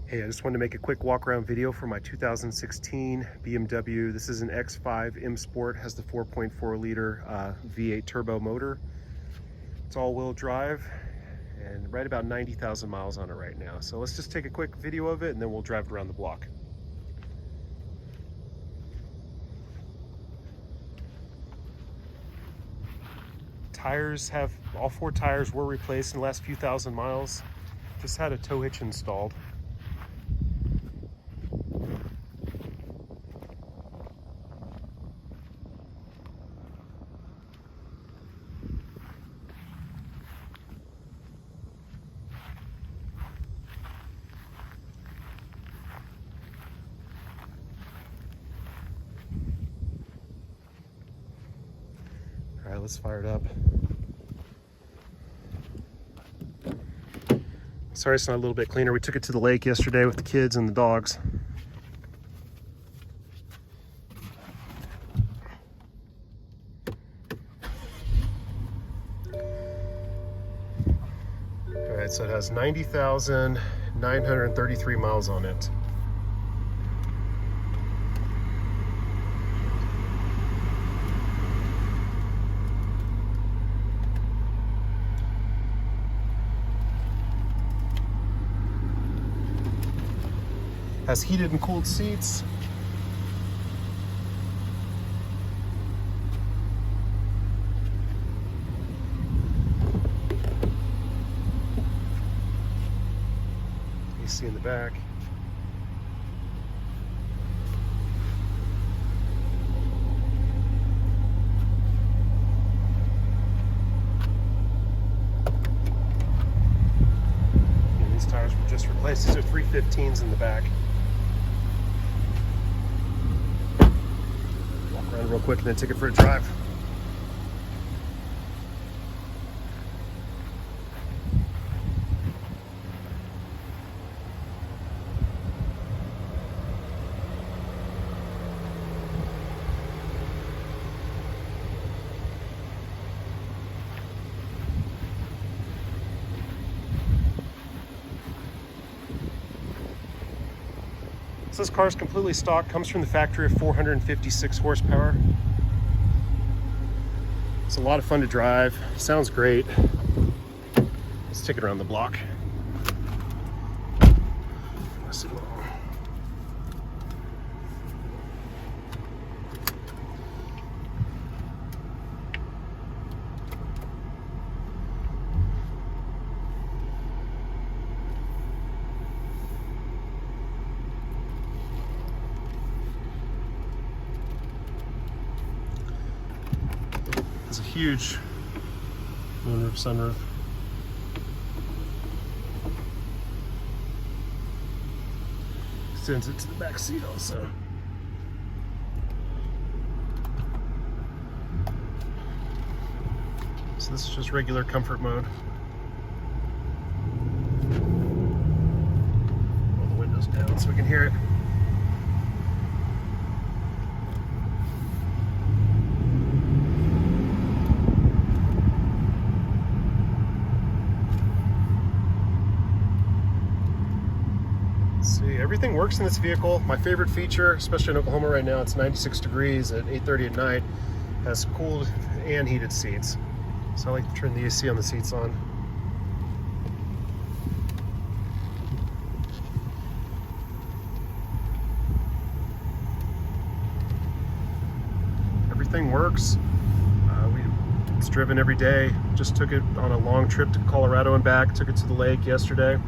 Hey, I just wanted to make a quick walk around video for my 2016 BMW. This is an X5 M Sport, has the 4.4 liter V8 turbo motor. It's all-wheel drive and right about 90,000 miles on it right now. So let's just take a quick video of it and then we'll drive it around the block. Tires all four tires were replaced in the last few thousand miles. Just had a tow hitch installed. All right, let's fire it up. Sorry it's not a little bit cleaner. We took it to the lake yesterday with the kids and the dogs. All right, so it has 90,933 miles on it. Has heated and cooled seats. AC in the back. And these tires were just replaced. These are 315s in the back. Around real quick and then take it for a drive. So this car is completely stock, comes from the factory of 456 horsepower. It's a lot of fun to drive, sounds great. Let's take it around the block. Let's see. It's a huge moonroof, sunroof. Extends it to the back seat also. So this is just regular comfort mode. Roll the windows down so we can hear it. See, everything works in this vehicle. My favorite feature, especially in Oklahoma right now, it's 96 degrees at 8:30 at night, has cooled and heated seats. So I like to turn the AC on the seats on. Everything works. It's driven every day. Just took it on a long trip to Colorado and back, took it to the lake yesterday.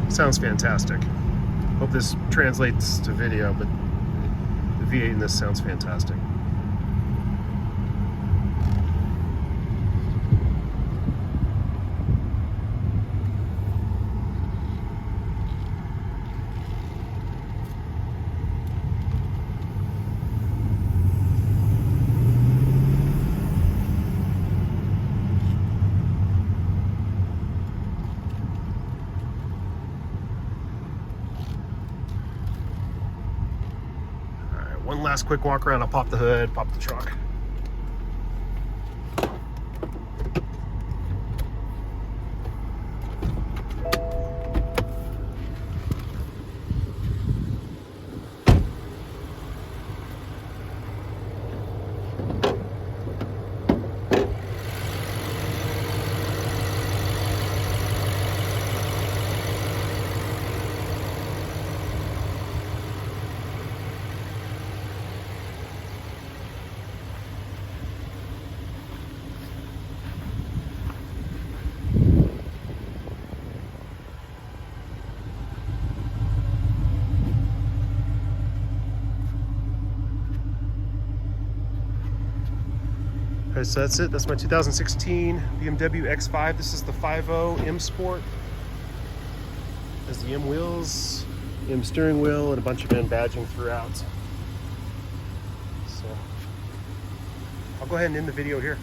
Sounds fantastic. Hope this translates to video, but the V8 in this sounds fantastic. One last quick walk around. I'll pop the hood, pop the trunk. Okay, so that's it. That's my 2016 BMW X5. This is the 5.0 M Sport. Has the M wheels, M steering wheel, and a bunch of M badging throughout. So I'll go ahead and end the video here.